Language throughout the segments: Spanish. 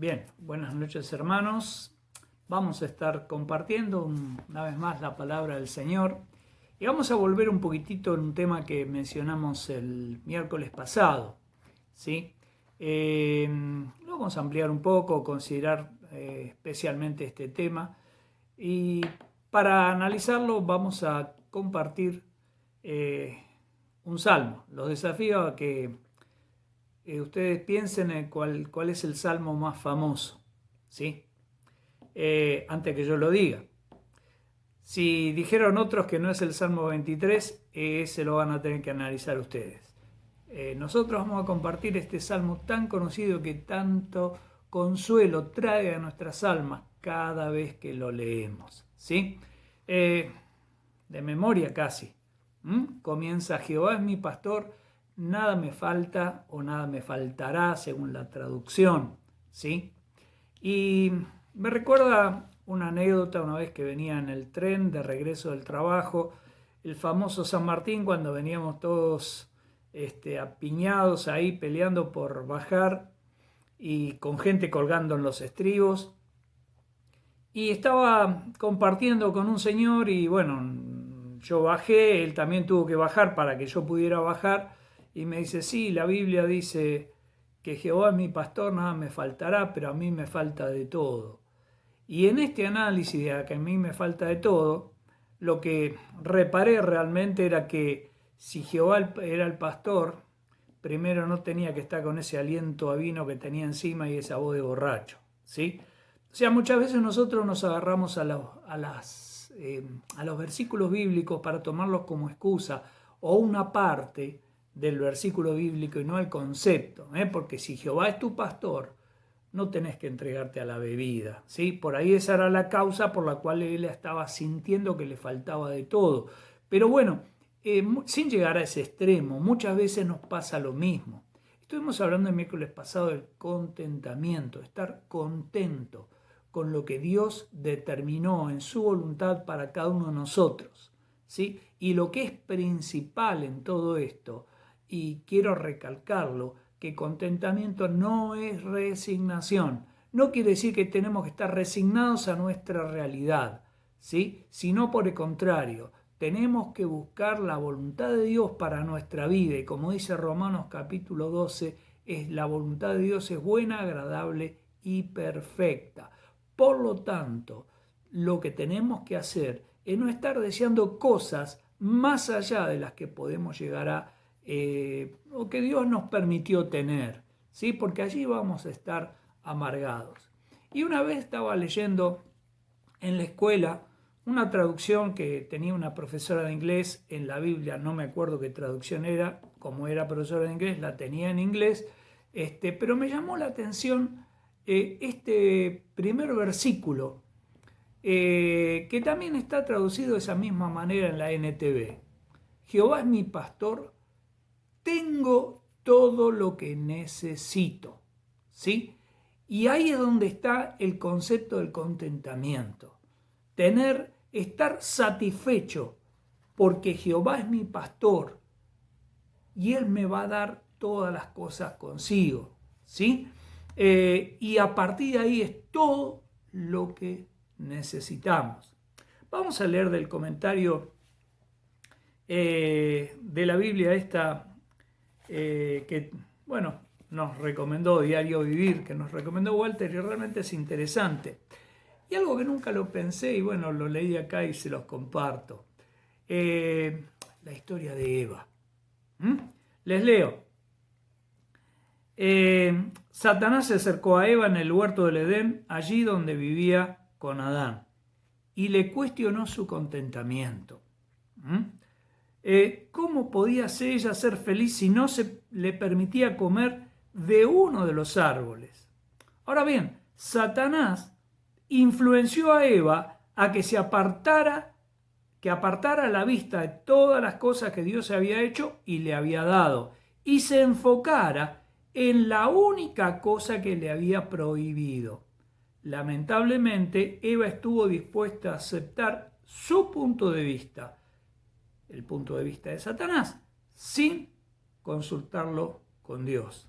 Bien, buenas noches hermanos. Vamos a estar compartiendo una vez más la palabra del Señor y vamos a volver un poquitito en un tema que mencionamos el miércoles pasado, ¿sí? Lo vamos a ampliar un poco, considerar especialmente este tema y para analizarlo vamos a compartir un salmo. Los desafío a que ustedes piensen en cuál es el salmo más famoso, ¿sí? Antes que yo lo diga. Si dijeron otros que no es el Salmo 23, ese lo van a tener que analizar ustedes. Nosotros vamos a compartir este salmo tan conocido que tanto consuelo trae a nuestras almas cada vez que lo leemos, ¿sí? De memoria casi. Comienza: Jehová es mi pastor, nada me falta o nada me faltará según la traducción, ¿sí? Y me recuerda una anécdota una vez que venía en el tren de regreso del trabajo, el famoso San Martín, cuando veníamos todos apiñados ahí peleando por bajar y con gente colgando en los estribos. Y estaba compartiendo con un señor y bueno, yo bajé, él también tuvo que bajar para que yo pudiera bajar y me dice: sí, la Biblia dice que Jehová es mi pastor, nada me faltará, pero a mí me falta de todo. Y en este análisis de que a mí me falta de todo, lo que reparé realmente era que si Jehová era el pastor, primero no tenía que estar con ese aliento a vino que tenía encima y esa voz de borracho, ¿sí? O sea, muchas veces nosotros nos agarramos a los versículos bíblicos para tomarlos como excusa o una parte del versículo bíblico y no el concepto, porque si Jehová es tu pastor, no tenés que entregarte a la bebida, ¿sí? Por ahí esa era la causa por la cual él estaba sintiendo que le faltaba de todo. Pero bueno, sin llegar a ese extremo, muchas veces nos pasa lo mismo. Estuvimos hablando el miércoles pasado del contentamiento, estar contento con lo que Dios determinó en su voluntad para cada uno de nosotros, ¿sí? Y lo que es principal en todo esto, y quiero recalcarlo, que contentamiento no es resignación. No quiere decir que tenemos que estar resignados a nuestra realidad, ¿sí? Sino por el contrario, tenemos que buscar la voluntad de Dios para nuestra vida. Y como dice Romanos capítulo 12, la voluntad de Dios es buena, agradable y perfecta. Por lo tanto, lo que tenemos que hacer es no estar deseando cosas más allá de las que podemos llegar a o que Dios nos permitió tener, ¿sí? Porque allí vamos a estar amargados. Y una vez estaba leyendo en la escuela una traducción que tenía una profesora de inglés en la Biblia, no me acuerdo qué traducción era, como era profesora de inglés, la tenía en inglés, pero me llamó la atención este primer versículo, que también está traducido de esa misma manera en la NTV. Jehová es mi pastor, tengo todo lo que necesito, ¿sí? Y ahí es donde está el concepto del contentamiento. Estar satisfecho porque Jehová es mi pastor y Él me va a dar todas las cosas consigo, ¿sí? Y a partir de ahí es todo lo que necesitamos. Vamos a leer del comentario de la Biblia esta que, bueno, nos recomendó Diario Vivir, que nos recomendó Walter, y realmente es interesante. Y algo que nunca lo pensé, y bueno, lo leí acá y se los comparto. La historia de Eva. Les leo. Satanás se acercó a Eva en el huerto del Edén, allí donde vivía con Adán, y le cuestionó su contentamiento. ¿Cómo podía ella ser feliz si no se le permitía comer de uno de los árboles? Ahora bien, Satanás influenció a Eva a que apartara la vista de todas las cosas que Dios había hecho y le había dado, y se enfocara en la única cosa que le había prohibido. Lamentablemente, Eva estuvo dispuesta a aceptar su punto de vista, el punto de vista de Satanás, sin consultarlo con Dios,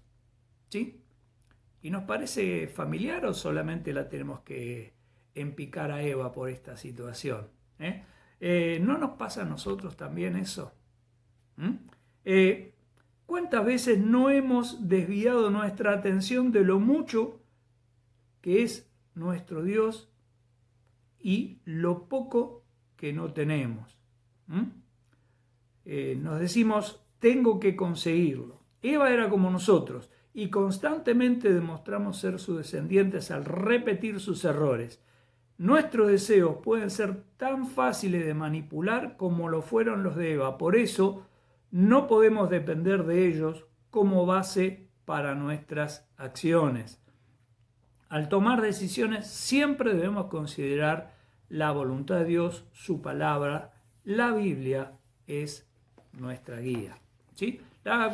¿sí? ¿Y nos parece familiar o solamente la tenemos que empicar a Eva por esta situación? ¿No nos pasa a nosotros también eso? ¿Cuántas veces no hemos desviado nuestra atención de lo mucho que es nuestro Dios y lo poco que no tenemos? Nos decimos, tengo que conseguirlo. Eva era como nosotros y constantemente demostramos ser sus descendientes al repetir sus errores. Nuestros deseos pueden ser tan fáciles de manipular como lo fueron los de Eva. Por eso no podemos depender de ellos como base para nuestras acciones. Al tomar decisiones siempre debemos considerar la voluntad de Dios, su palabra. La Biblia es nuestra guía, ¿sí?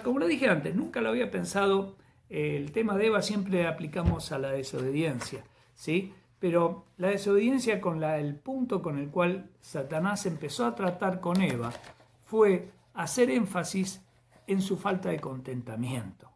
Como lo dije antes, nunca lo había pensado. El tema de Eva siempre aplicamos a la desobediencia, ¿sí? Pero la desobediencia el punto con el cual Satanás empezó a tratar con Eva fue hacer énfasis en su falta de contentamiento.